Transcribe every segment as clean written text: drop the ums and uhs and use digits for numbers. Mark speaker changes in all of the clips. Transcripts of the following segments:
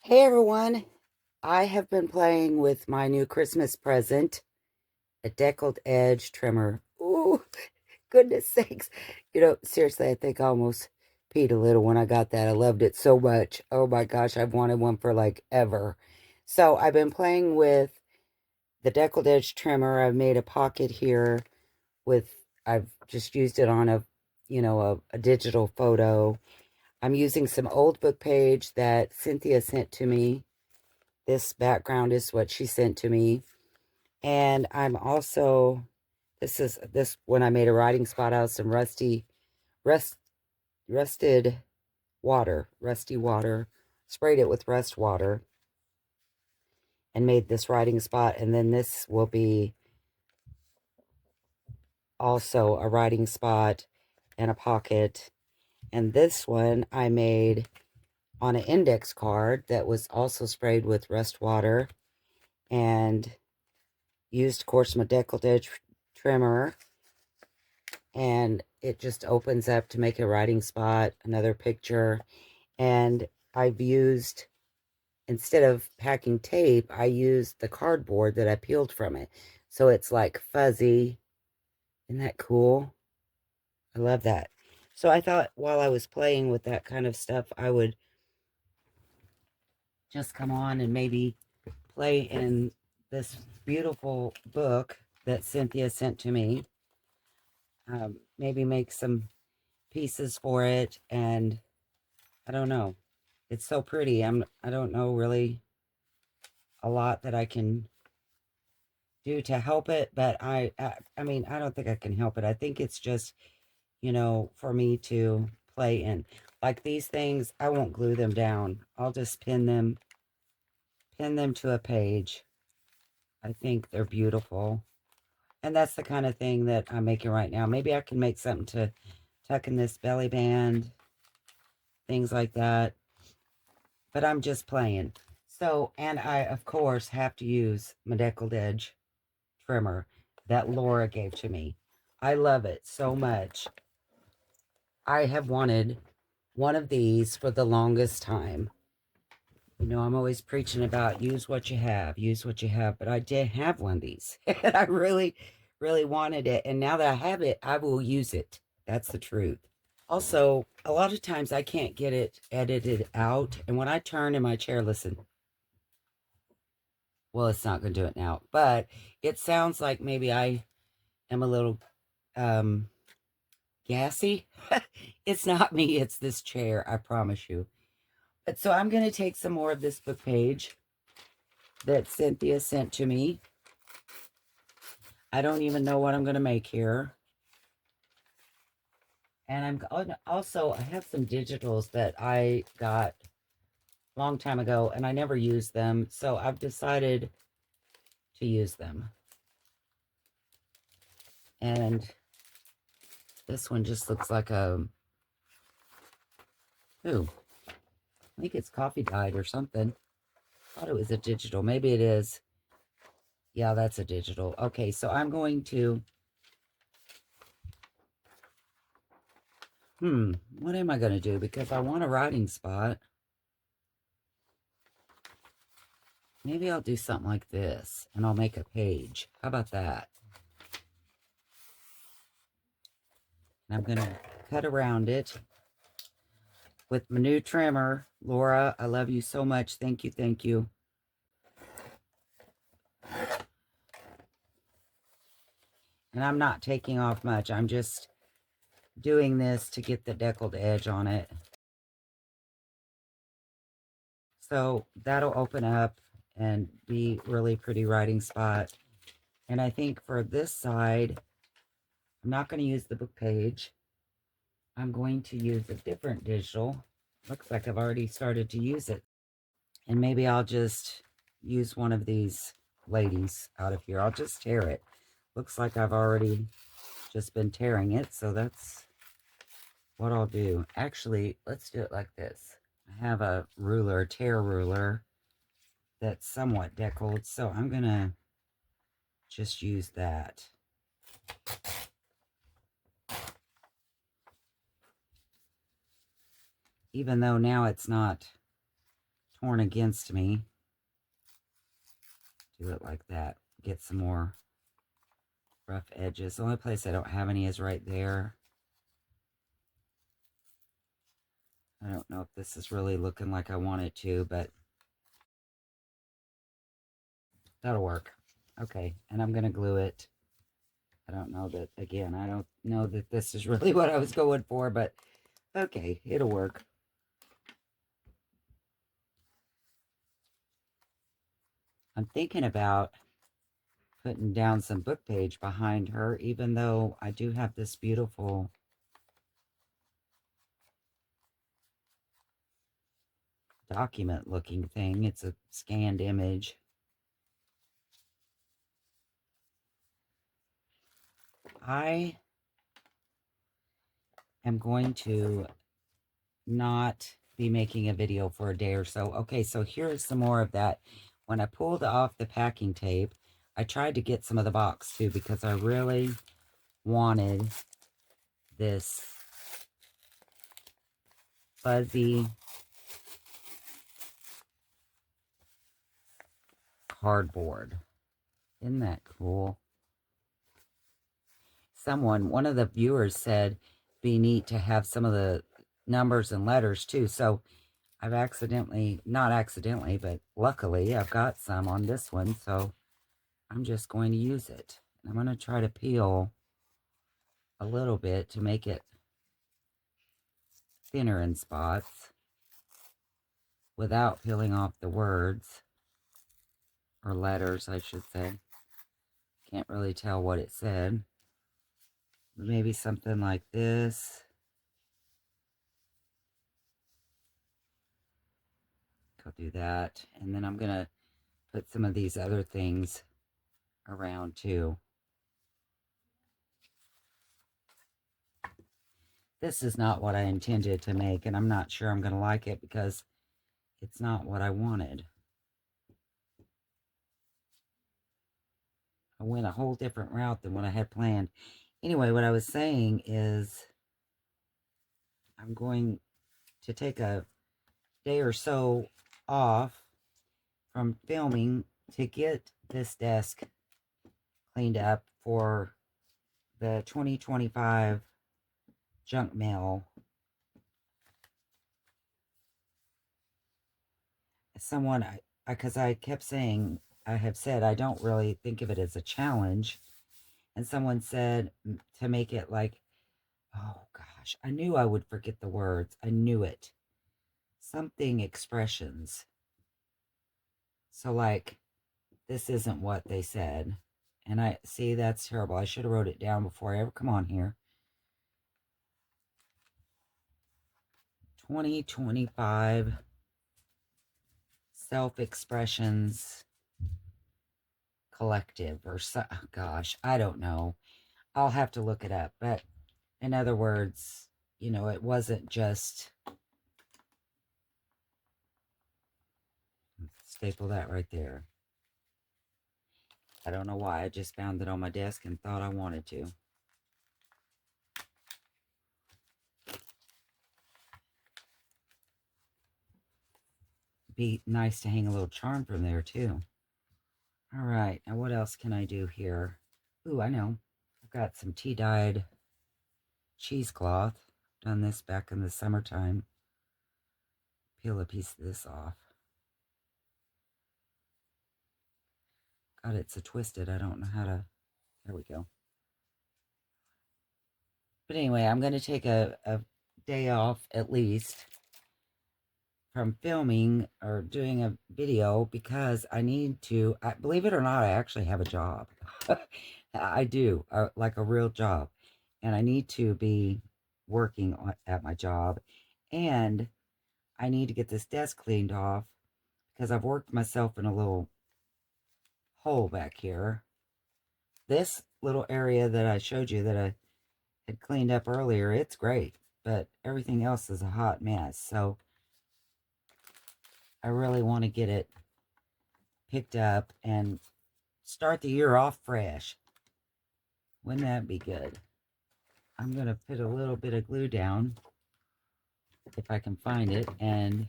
Speaker 1: Hey everyone, I have been playing with my new Christmas present, a deckled edge trimmer. Ooh, goodness sakes. Seriously, I think I almost peed a little when I got that. I loved it so much. Oh my gosh, I've wanted one for like ever. So I've been playing with the deckled edge trimmer. I've made a pocket here I've just used it on a digital photo. I'm using some old book page that Cynthia sent to me. This background is what she sent to me. And I'm also, this when I made a writing spot out of some rust, rusty water, sprayed it with rust water and made this writing spot. And then this will be also a writing spot and a pocket. And this one I made on an index card that was also sprayed with rust water and used, of course, my deckled edge trimmer, and it just opens up to make a writing spot, another picture. And I've used, instead of packing tape, I used the cardboard that I peeled from it, so it's like fuzzy. Isn't that cool? I love that. So I thought while I was playing with that kind of stuff, I would just come on and maybe play in this beautiful book that Cynthia sent to me. Maybe make some pieces for it, and I don't know. It's so pretty. I don't know really a lot that I can do to help it, but I mean, I don't think I can help it. I think it's just, for me to play in. Like these things, I won't glue them down. I'll just pin them to a page. I think they're beautiful. And that's the kind of thing that I'm making right now. Maybe I can make something to tuck in this belly band, things like that. But I'm just playing. So, and I, of course, have to use my deckled edge trimmer that Laura gave to me. I love it so much. I have wanted one of these for the longest time. I'm always preaching about use what you have, but I did have one of these. And I really, really wanted it. And now that I have it, I will use it. That's the truth. Also, a lot of times I can't get it edited out. And when I turn in my chair, listen, well, it's not going to do it now, but it sounds like maybe I am a little gassy. It's not me, it's this chair, I promise you. But so I'm going to take some more of this book page that Cynthia sent to me. I don't even know what I'm going to make here. And I have some digitals that I got a long time ago and I never used them, so I've decided to use them. And this one just looks like ooh, I think it's coffee dyed or something. I thought it was a digital. Maybe it is. Yeah, that's a digital. Okay, so I'm going to... what am I going to do? Because I want a writing spot. Maybe I'll do something like this, and I'll make a page. How about that? And I'm going to cut around it with my new trimmer. Laura, I love you so much. Thank you, thank you. And I'm not taking off much. I'm just doing this to get the deckled edge on it. So that'll open up and be really pretty writing spot. And I think for this side, I'm not going to use the book page. I'm going to use a different digital. Looks like I've already started to use it. And maybe I'll just use one of these ladies out of here. I'll just tear it. Looks like I've already just been tearing it, so that's what I'll do. Actually, let's do it like this. I have a ruler, tear ruler, that's somewhat deckled, so I'm gonna just use that. Even though now it's not torn against me. Do it like that. Get some more rough edges. The only place I don't have any is right there. I don't know if this is really looking like I want it to, but that'll work. Okay, and I'm going to glue it. I don't know that, again, I don't know that this is really what I was going for, but okay, it'll work. I'm thinking about putting down some book page behind her, even though I do have this beautiful document looking thing. It's a scanned image. I am going to not be making a video for a day or so. Okay, so here's some more of that. When I pulled off the packing tape, I tried to get some of the box too because I really wanted this fuzzy cardboard. Isn't that cool? One of the viewers said, be neat to have some of the numbers and letters too. So I've not accidentally, but luckily I've got some on this one. So I'm just going to use it. I'm going to try to peel a little bit to make it thinner in spots without peeling off the words or letters, I should say. Can't really tell what it said. Maybe something like this. I'll do that. And then I'm going to put some of these other things around too. This is not what I intended to make, and I'm not sure I'm going to like it because it's not what I wanted. I went a whole different route than what I had planned. Anyway, what I was saying is I'm going to take a day or so off from filming to get this desk cleaned up for the 2025 junk mail. Because I kept saying, I have said I don't really think of it as a challenge. And someone said to make it like, oh gosh, I knew I would forget the words. I knew it. Something expressions. So like, this isn't what they said. And I see that's terrible. I should have wrote it down before I ever come on here. 2025 self-expressions collective or so, oh gosh, I don't know. I'll have to look it up. But in other words, you know, it wasn't just staple that right there. I don't know why. I just found it on my desk and thought I wanted to. Be nice to hang a little charm from there too. All right, now what else can I do here? Ooh, I know. I've got some tea-dyed cheesecloth. Done this back in the summertime. Peel a piece of this off. God, it's so twisted. I don't know how to... There we go. But anyway, I'm going to take a day off at least from filming or doing a video because I need to, believe it or not, I actually have a job. I do, like a real job. And I need to be working at my job. And I need to get this desk cleaned off because I've worked myself in a little hole back here. This little area that I showed you that I had cleaned up earlier, it's great. But everything else is a hot mess. So I really want to get it picked up and start the year off fresh. Wouldn't that be good? I'm going to put a little bit of glue down, if I can find it, and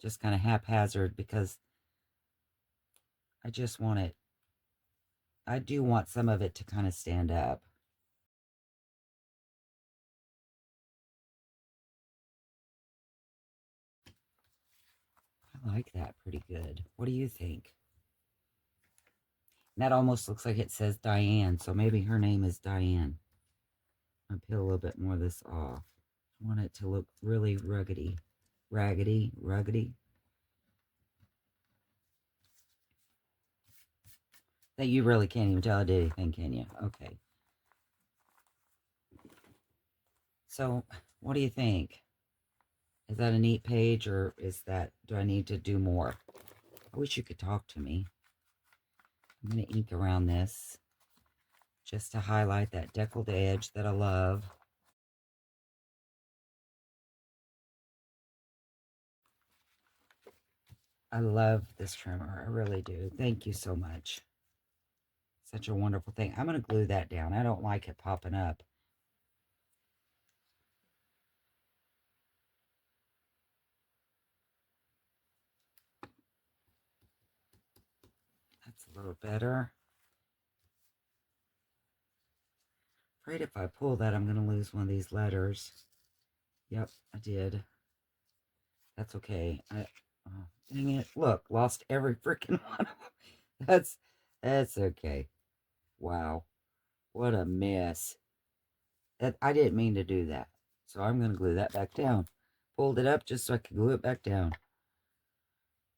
Speaker 1: just kind of haphazard because I just want it. I do want some of it to kind of stand up. I like that pretty good. What do you think? That almost looks like it says Diane, so maybe her name is Diane. I'll peel a little bit more of this off. I want it to look really ruggedy. Ruggedy. That you really can't even tell I did anything, can you? Okay. So, what do you think? Is that a neat page, or do I need to do more? I wish you could talk to me. I'm going to ink around this just to highlight that deckled edge that I love. I love this trimmer. I really do. Thank you so much. Such a wonderful thing. I'm going to glue that down. I don't like it popping up. That's a little better. Afraid if I pull that, I'm going to lose one of these letters. Yep, I did. That's okay. Oh, dang it. Look, lost every freaking one of them. That's okay. Wow. What a mess. I didn't mean to do that. So I'm going to glue that back down. Pulled it up just so I could glue it back down.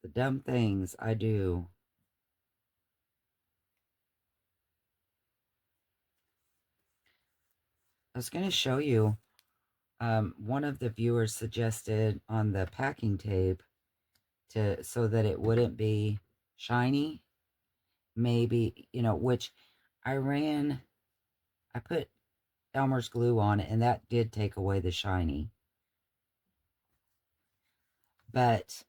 Speaker 1: The dumb things I do. I was going to show you, one of the viewers suggested on the packing tape so that it wouldn't be shiny. Maybe, which I put Elmer's glue on it, and that did take away the shiny. But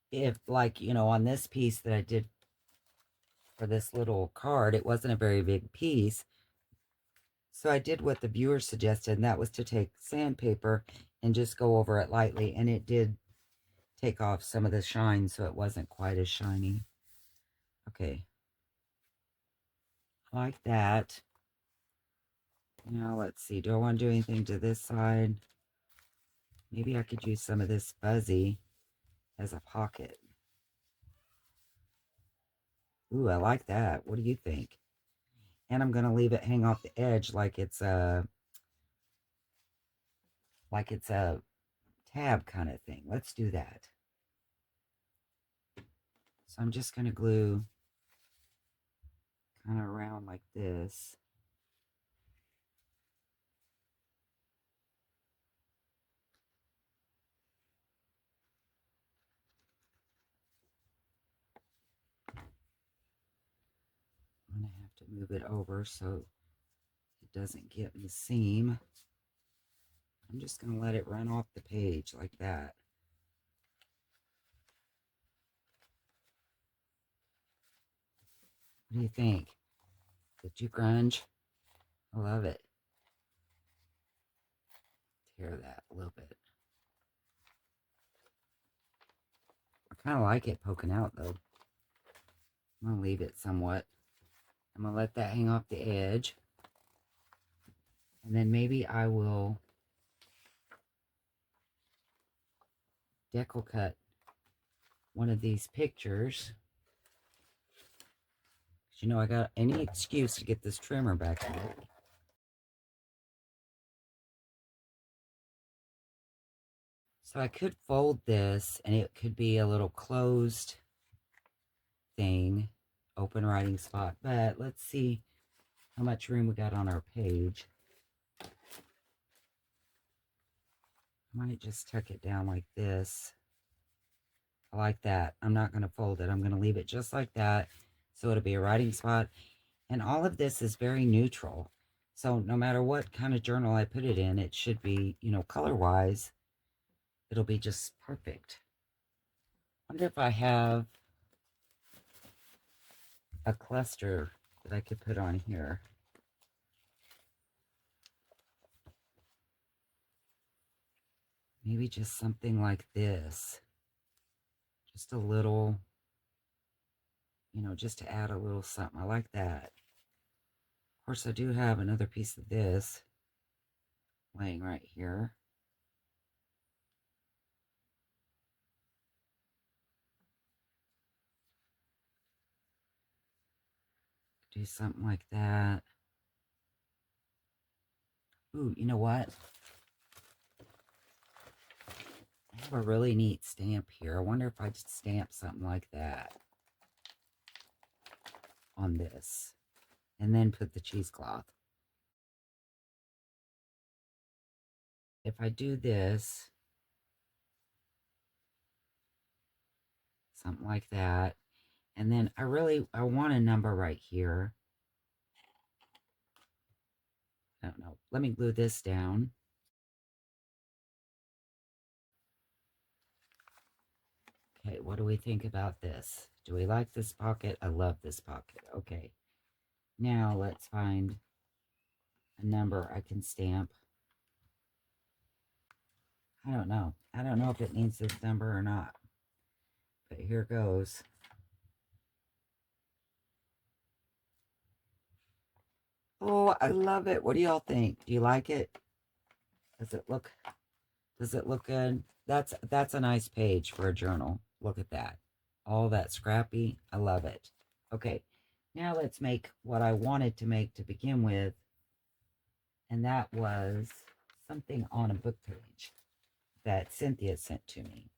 Speaker 1: if, like, on this piece that I did for this little card, it wasn't a very big piece. So I did what the viewer suggested, and that was to take sandpaper and just go over it lightly, and it did take off some of the shine, so it wasn't quite as shiny. Okay. I like that. Now, let's see. Do I want to do anything to this side? Maybe I could use some of this fuzzy as a pocket. Ooh, I like that. What do you think? And I'm going to leave it hang off the edge like it's a tab kind of thing. Let's do that. So I'm just going to glue kind of around like this. I'm going to have to move it over so it doesn't get in the seam. I'm just going to let it run off the page like that. What do you think? Did you grunge? I love it. Tear that a little bit. I kind of like it poking out though. I'm going to leave it somewhat. I'm going to let that hang off the edge. And then maybe I will decal cut one of these pictures. I got any excuse to get this trimmer back here. So I could fold this and it could be a little closed thing, open writing spot, but let's see how much room we got on our page. I might just tuck it down like this. I like that. I'm not going to fold it. I'm going to leave it just like that, so it'll be a writing spot. And all of this is very neutral. So no matter what kind of journal I put it in, it should be, color-wise, it'll be just perfect. I wonder if I have a cluster that I could put on here. Maybe just something like this. Just a little, you know, just to add a little something. I like that. Of course, I do have another piece of this laying right here. Do something like that. Ooh, you know what? I have a really neat stamp here. I wonder if I just stamp something like that on this and then put the cheesecloth. If I do this, something like that, and then I want a number right here. I don't know. Let me glue this down. Okay, what do we think about this? Do we like this pocket? I love this pocket. Okay, now let's find a number I can stamp. I don't know. I don't know if it needs this number or not. But here goes. Oh, I love it. What do y'all think? Do you like it? Does it look good? That's a nice page for a journal. Look at that. All that scrappy. I love it. Okay. Now let's make what I wanted to make to begin with. And that was something on a book page that Cynthia sent to me.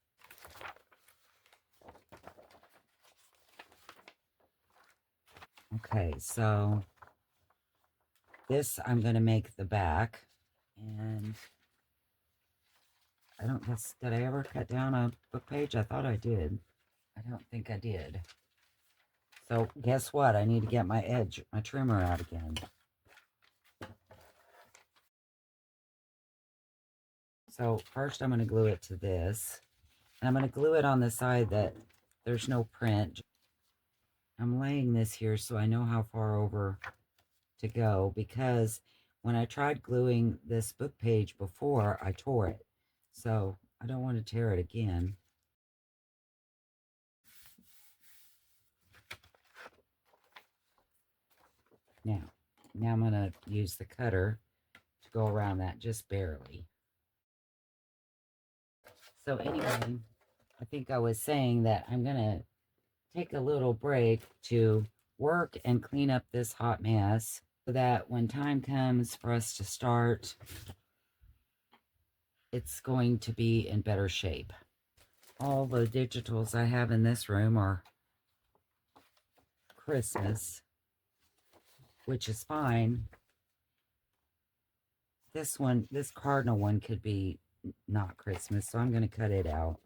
Speaker 1: Okay, so this I'm going to make the back. And I don't guess, did I ever cut down a book page? I thought I did. I don't think I did. So guess what? I need to get my trimmer out again. So first I'm going to glue it to this. And I'm going to glue it on the side that there's no print. I'm laying this here so I know how far over to go, because when I tried gluing this book page before, I tore it. So I don't want to tear it again. Now I'm going to use the cutter to go around that just barely. So anyway, I think I was saying that I'm going to take a little break to work and clean up this hot mess so that when time comes for us to start, it's going to be in better shape. All the digitals I have in this room are Christmas, which is fine. This cardinal one could be not Christmas, so I'm going to cut it out.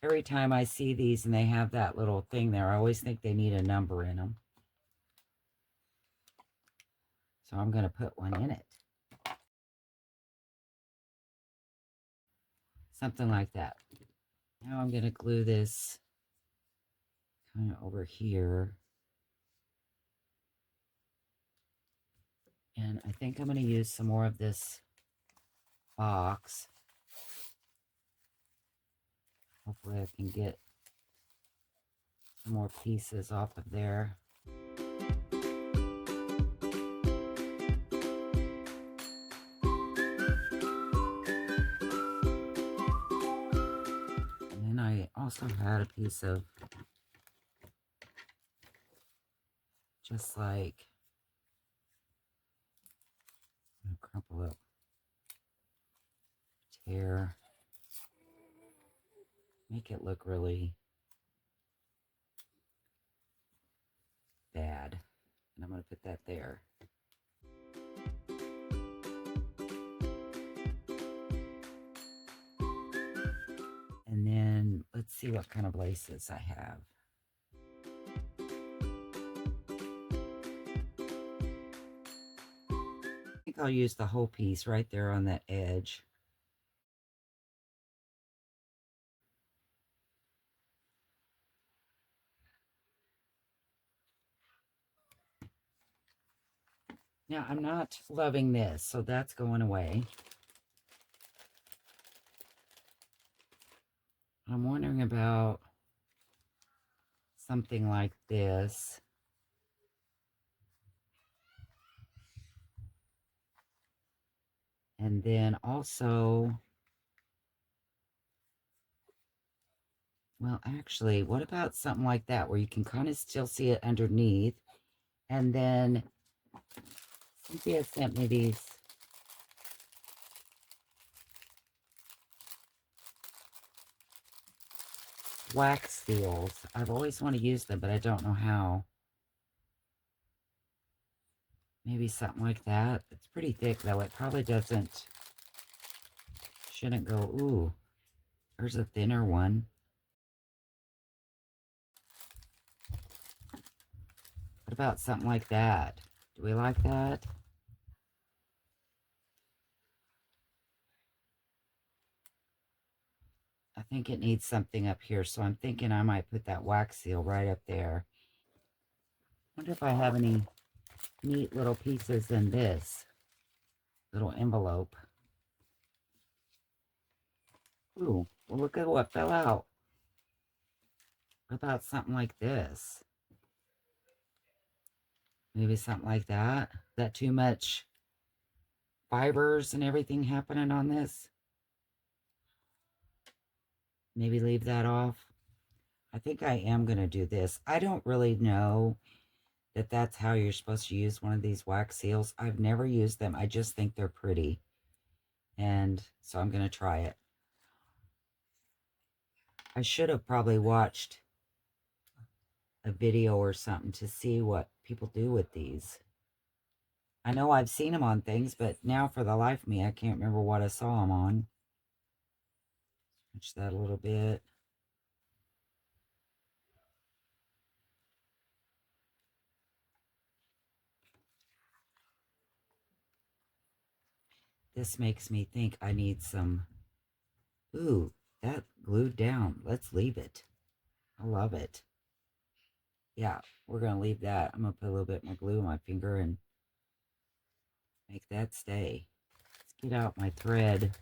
Speaker 1: Every time I see these and they have that little thing there, I always think they need a number in them. So I'm going to put one in it. Something like that. Now I'm going to glue this kind of over here. And I think I'm going to use some more of this box. Hopefully I can get some more pieces off of there. And then I also had a piece of just like, crumple up, tear, make it look really bad. And I'm going to put that there. And then let's see what kind of laces I have. I think I'll use the whole piece right there on that edge. Now, I'm not loving this, so that's going away. I'm wondering about something like this. And then also, well, actually, what about something like that where you can kind of still see it underneath? And then Cynthia sent me these wax seals. I've always wanted to use them, but I don't know how. Maybe something like that. It's pretty thick, though. It probably shouldn't go. Ooh, there's a thinner one. What about something like that? Do we like that? I think it needs something up here, so I'm thinking I might put that wax seal right up there. Wonder if I have any neat little pieces in this little envelope. Ooh, well, look at what fell out. What about something like this? Maybe something like that. Is that too much fibers and everything happening on this? Maybe leave that off. I think I am going to do this. I don't really know that that's how you're supposed to use one of these wax seals. I've never used them. I just think they're pretty. And so I'm going to try it. I should have probably watched a video or something to see what people do with these. I know I've seen them on things, but now for the life of me, I can't remember what I saw them on. Switch that a little bit. This makes me think I need some. Ooh, that glued down. Let's leave it. I love it. Yeah, we're going to leave that. I'm going to put a little bit more glue on my finger and make that stay. Let's get out my thread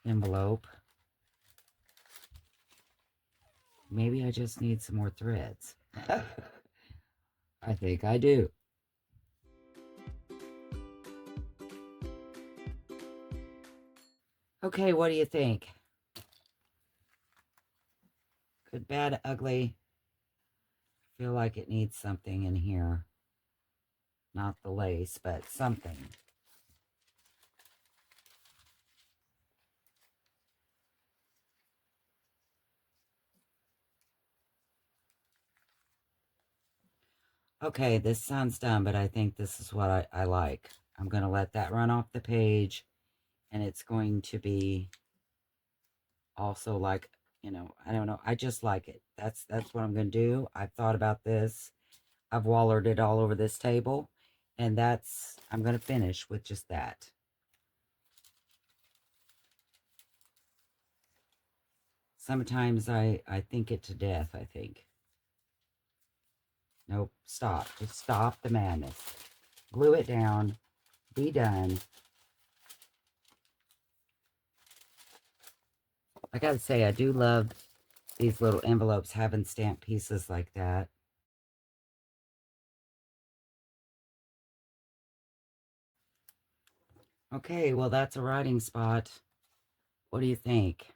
Speaker 1: envelope. Maybe I just need some more threads. I think I do. Okay, what do you think? Good, bad, ugly. I feel like it needs something in here. Not the lace, but something. Okay, this sounds dumb, but I think this is what I like. I'm going to let that run off the page, and it's going to be also like, you know, I don't know. I just like it. That's what I'm going to do. I've thought about this. I've wallered it all over this table, and I'm going to finish with just that. Sometimes I think it to death, I think. Nope, stop. Just stop the madness. Glue it down. Be done. I gotta say, I do love these little envelopes having stamped pieces like that. Okay, well, that's a writing spot. What do you think?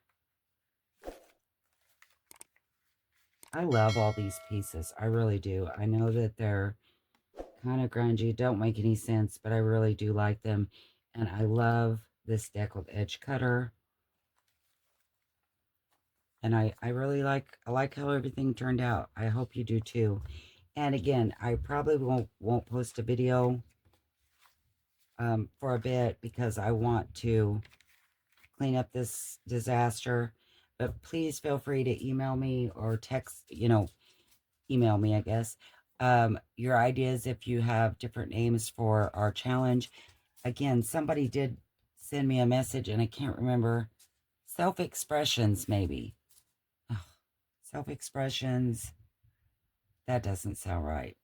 Speaker 1: I love all these pieces. I really do. I know that they're kind of grungy, don't make any sense, but I really do like them. And I love this Deckled edge cutter. And I really I like how everything turned out. I hope you do too. And again, I probably won't post a video for a bit because I want to clean up this disaster. But please feel free to email me or text, email me, I guess, your ideas if you have different names for our challenge. Again, somebody did send me a message and I can't remember. Self-expressions, maybe. Ugh, self-expressions. That doesn't sound right.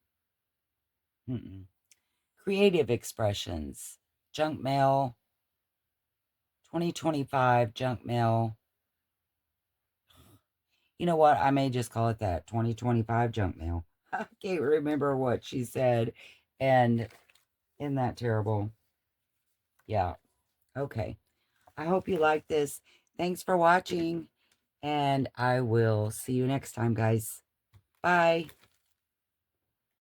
Speaker 1: Creative expressions. Junk mail. 2025 junk mail. You know what? I may just call it that, 2025 junk mail. I can't remember what she said. And isn't that terrible? Yeah. Okay. I hope you like this. Thanks for watching. And I will see you next time, guys. Bye.